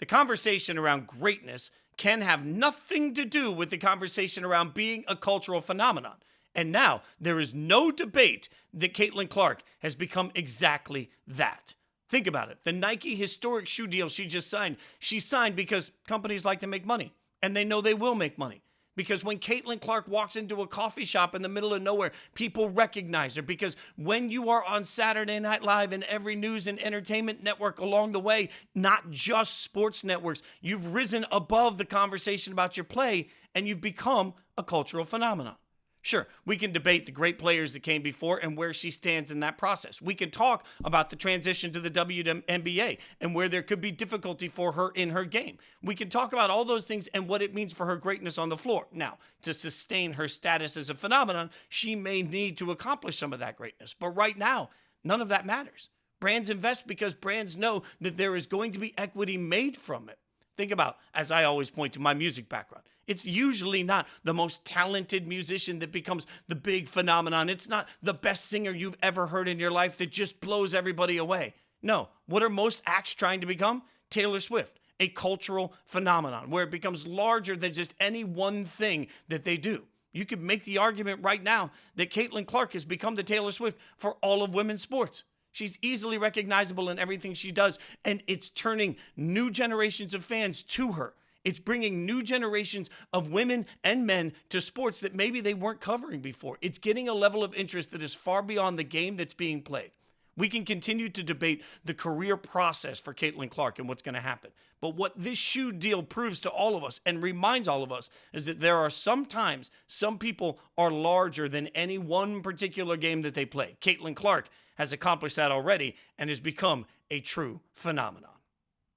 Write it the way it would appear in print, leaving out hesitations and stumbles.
The conversation around greatness can have nothing to do with the conversation around being a cultural phenomenon. And now there is no debate that Caitlin Clark has become exactly that. Think about it. The Nike historic shoe deal she just signed, she signed because companies like to make money, and they know they will make money. Because when Caitlin Clark walks into a coffee shop in the middle of nowhere, people recognize her. Because when you are on Saturday Night Live and every news and entertainment network along the way, not just sports networks, you've risen above the conversation about your play and you've become a cultural phenomenon. Sure, we can debate the great players that came before and where she stands in that process. We can talk about the transition to the WNBA and where there could be difficulty for her in her game. We can talk about all those things and what it means for her greatness on the floor. Now, to sustain her status as a phenomenon, she may need to accomplish some of that greatness. But right now, none of that matters. Brands invest because brands know that there is going to be equity made from it. Think about, as I always point to my music background, it's usually not the most talented musician that becomes the big phenomenon. It's not the best singer you've ever heard in your life that just blows everybody away. No, what are most acts trying to become? Taylor Swift, a cultural phenomenon where it becomes larger than just any one thing that they do. You could make the argument right now that Caitlin Clark has become the Taylor Swift for all of women's sports. She's easily recognizable in everything she does, and it's turning new generations of fans to her. It's bringing new generations of women and men to sports that maybe they weren't covering before. It's getting a level of interest that is far beyond the game that's being played. We can continue to debate the career process for Caitlin Clark and what's going to happen. But what this shoe deal proves to all of us and reminds all of us is that there are sometimes some people are larger than any one particular game that they play. Caitlin Clark has accomplished that already and has become a true phenomenon.